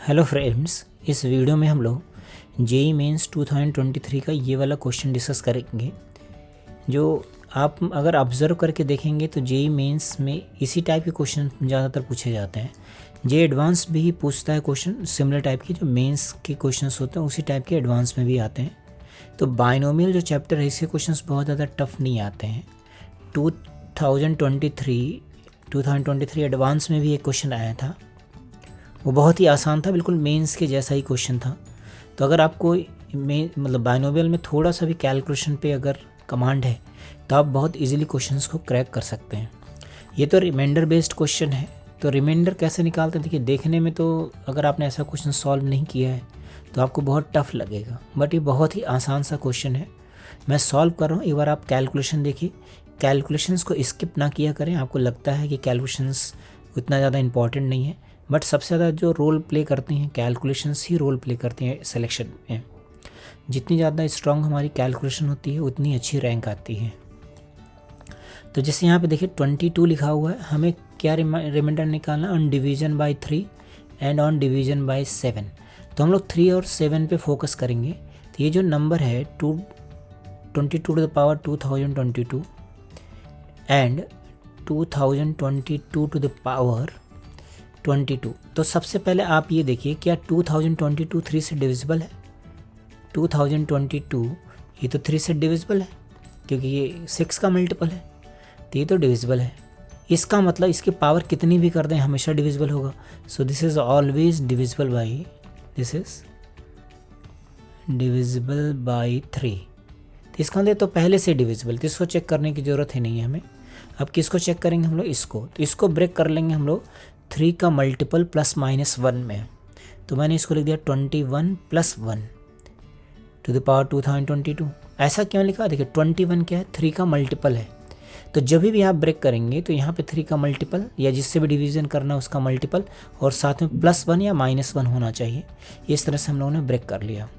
Hello friends, इस video में हम लोग जेई मेंस 2023 का ये वाला क्वेश्चन डिस्कस करेंगे। जो आप अगर ऑब्ज़र्व करके देखेंगे तो जेई मेंस में इसी टाइप के क्वेश्चन ज़्यादातर पूछे जाते हैं। जेई एडवांस भी पूछता है क्वेश्चन सिमिलर टाइप के, जो मेंस के क्वेश्चंस होते हैं उसी टाइप के एडवांस में भी आते हैं। तो बाइनोमियल जो चैप्टर है इसके क्वेश्चंस बहुत ज़्यादा टफ नहीं आते हैं। 2023 एडवांस में भी एक क्वेश्चन आया था, वो बहुत ही आसान था, बिल्कुल मेंस के जैसा ही क्वेश्चन था। तो अगर आपको बाइनोमियल में थोड़ा सा भी कैलकुलेशन पे अगर कमांड है तो आप बहुत इजीली क्वेश्चंस को क्रैक कर सकते हैं। ये तो रिमाइंडर बेस्ड क्वेश्चन है, तो रिमाइंडर कैसे निकालते हैं देखिए। देखने में तो अगर आपने ऐसा क्वेश्चन सॉल्व नहीं किया है तो आपको बहुत टफ लगेगा, बट ये बहुत ही आसान सा क्वेश्चन है। मैं सॉल्व कर रहा हूँ, एक बार आप कैलकुलेशन देखिए। कैलकुलेशंस को स्किप ना किया करें। आपको लगता है कि कैलकुलेशंस उतना ज़्यादा इंपॉर्टेंट नहीं है, बट सबसे ज़्यादा जो रोल प्ले करती हैं कैलकुलेशंस ही रोल प्ले करती हैं सिलेक्शन में। जितनी ज़्यादा स्ट्रॉन्ग हमारी कैलकुलेशन होती है उतनी अच्छी रैंक आती है। तो जैसे यहाँ पे देखिए 22 लिखा हुआ है, हमें क्या रिमाइंडर निकालना, on division bye 3 and on division bye 7। तो हम लोग 3 और 7 पे फोकस करेंगे। तो ये जो नंबर है 22 to the power 2022 and 2022 to the power 22। तो सबसे पहले आप ये देखिए, क्या 2022 3 से डिविजिबल है? 2022 ये तो 3 से डिविजिबल है क्योंकि ये 6 का मल्टीपल है, तो ये तो डिविजिबल है। इसका मतलब इसकी पावर कितनी भी कर दें हमेशा डिविजिबल होगा। So this is always divisible by 3। तो इसका मतलब तो पहले से डिविजिबल, तो इसको चेक करने की ज़रूरत ही नहीं है हमें। अब किसको चेक करेंगे हम लोग? इसको। तो इसको ब्रेक कर लेंगे हम लोग 3 का मल्टीपल प्लस माइनस 1 में। तो मैंने इसको लिख दिया 21 प्लस 1 टू द पावर 2022। ऐसा क्यों लिखा? देखिए 21 क्या है? 3 का मल्टीपल है। तो जब भी आप ब्रेक करेंगे तो यहाँ पे 3 का मल्टीपल या जिससे भी डिवीजन करना है उसका मल्टीपल और साथ में +1 या -1 होना चाहिए। इस तरह से हम लोगों ने ब्रेक कर लिया।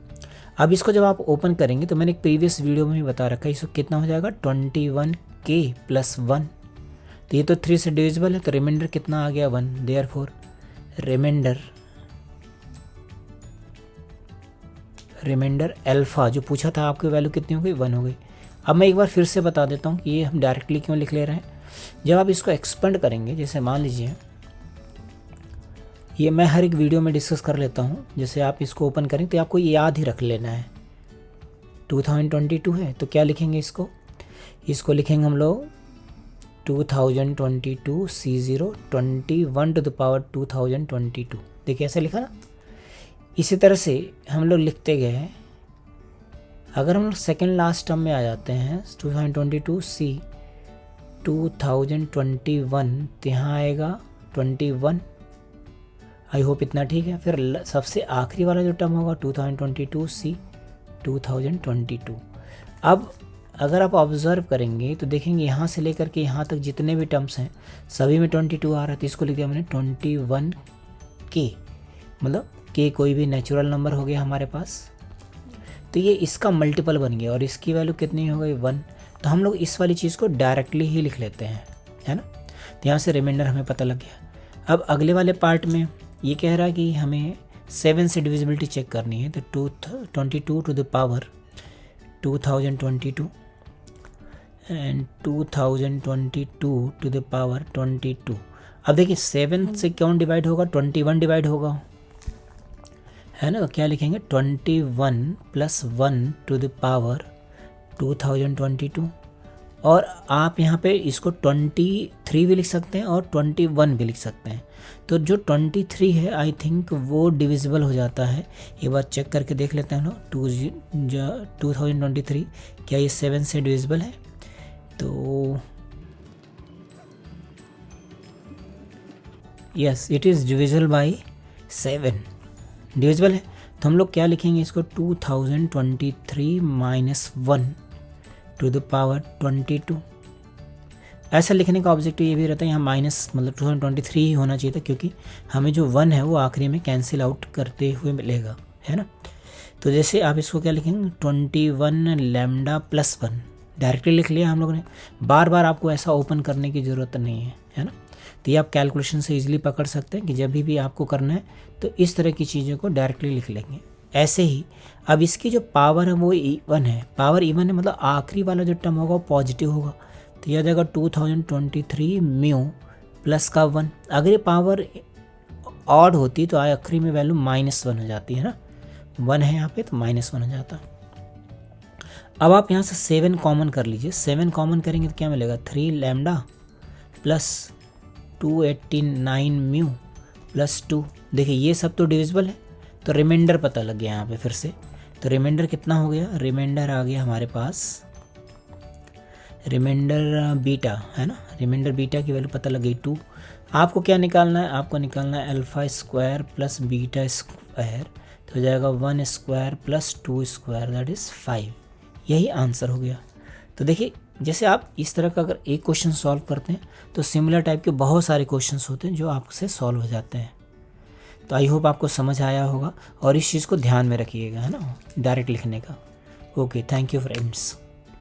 अब इसको जब आप ओपन करेंगे तो मैंने एक प्रीवियस वीडियो में भी बता रखा है, इसको कितना हो जाएगा 21k + 1। तो ये तो 3 से डिविजिबल है, तो रिमाइंडर कितना आ गया 1। देयरफॉर रिमाइंडर अल्फा जो पूछा था आपकी वैल्यू कितनी हो गई? 1 हो गई। अब मैं एक बार फिर से बता देता हूँ कि ये हम डायरेक्टली क्यों लिख ले रहे हैं। जब आप इसको एक्सपेंड करेंगे, जैसे मान लीजिए ये मैं हर एक वीडियो में डिस्कस कर लेता हूँ, जैसे आप इसको ओपन करें तो आपको ये याद ही रख लेना है। 2022 है तो क्या लिखेंगे? इसको लिखेंगे हम लोग 2022 C0 21 टू द पावर 2022। देखिए ऐसे लिखा ना। इसी तरह से हम लोग लिखते गए। अगर हम लोग सेकेंड लास्ट टर्म में आ जाते हैं 2022 C 2021, तो यहाँ आएगा 21। आई होप इतना ठीक है। फिर सबसे आखिरी वाला जो टर्म होगा 2022 C 2022। अब अगर आप ऑब्जर्व करेंगे तो देखेंगे यहाँ से लेकर के यहाँ तक जितने भी टर्म्स हैं सभी में 22 आ रहा है। तो इसको लिख दिया मैंने 21k, मतलब k कोई भी नेचुरल नंबर हो गया हमारे पास। तो ये इसका मल्टीपल बन गया और इसकी वैल्यू कितनी हो गई 1। तो हम लोग इस वाली चीज़ को डायरेक्टली ही लिख लेते हैं, है ना। तो यहाँ से रिमाइंडर हमें पता लग गया। अब अगले वाले पार्ट में ये कह रहा है कि हमें 7 से डिविजिबिलिटी चेक करनी है। तो 22 to the power 2022 and 2022 to the power 22। अब देखिए 7 से क्यों डिवाइड होगा? 21 डिवाइड होगा, है ना। क्या लिखेंगे? 21 + 1 टू द पावर 2022। और आप यहाँ पे इसको 23 भी लिख सकते हैं और 21 भी लिख सकते हैं। तो जो 23 है आई थिंक वो डिविजिबल हो जाता है। एक बार चेक करके देख लेते हैं हम लोग। 2023 क्या ये 7 से डिविजिबल है? तो yes, it is divisible by 7, divisible है। तो हम लोग क्या लिखेंगे इसको? 2023 - 1 टू द पावर 22। ऐसा लिखने का ऑब्जेक्टिव ये भी रहता है, यहाँ माइनस मतलब 2023 ही होना चाहिए था, क्योंकि हमें जो 1 है वो आखिरी में कैंसिल आउट करते हुए मिलेगा, है ना। तो जैसे आप इसको क्या लिखेंगे? 21 लैम्डा + 1 डायरेक्टली लिख लिया हम लोगों ने। बार बार आपको ऐसा ओपन करने की ज़रूरत नहीं है, है ना। तो ये आप कैलकुलेशन से इजीली पकड़ सकते हैं कि जब भी आपको करना है तो इस तरह की चीज़ों को डायरेक्टली लिख लेंगे। ऐसे ही अब इसकी जो पावर है वो इवन है, पावर इवन है मतलब आखिरी वाला जो टर्म होगा वो पॉजिटिव होगा। तो यह जाएगा 2023 म्यू प्लस का 1। अगर ये पावर ऑड होती तो आखिरी में वैल्यू -1 हो जाती है ना, 1 है यहाँ पे तो -1 हो जाता। अब आप यहाँ से 7 कॉमन कर लीजिए, 7 कॉमन करेंगे तो क्या मिलेगा 3 लैम्डा प्लस 289 म्यू प्लस 2। देखिए ये सब तो डिविजिबल है तो रिमाइंडर पता लग गया यहाँ पे फिर से। तो रिमाइंडर कितना हो गया, रिमाइंडर आ गया हमारे पास, रिमाइंडर बीटा है ना, रिमाइंडर बीटा की वैल्यू पता लग गई 2। आपको क्या निकालना है, आपको निकालना है alpha square plus beta square, तो हो जाएगा 1 square plus 2 square that is 5। यही आंसर हो गया। तो देखिए जैसे आप इस तरह का अगर एक क्वेश्चन सॉल्व करते हैं तो सिमिलर टाइप के बहुत सारे क्वेश्चंस होते हैं जो आपसे सॉल्व हो जाते हैं। तो आई होप आपको समझ आया होगा और इस चीज़ को ध्यान में रखिएगा है ना, डायरेक्ट लिखने का। Okay, thank you friends.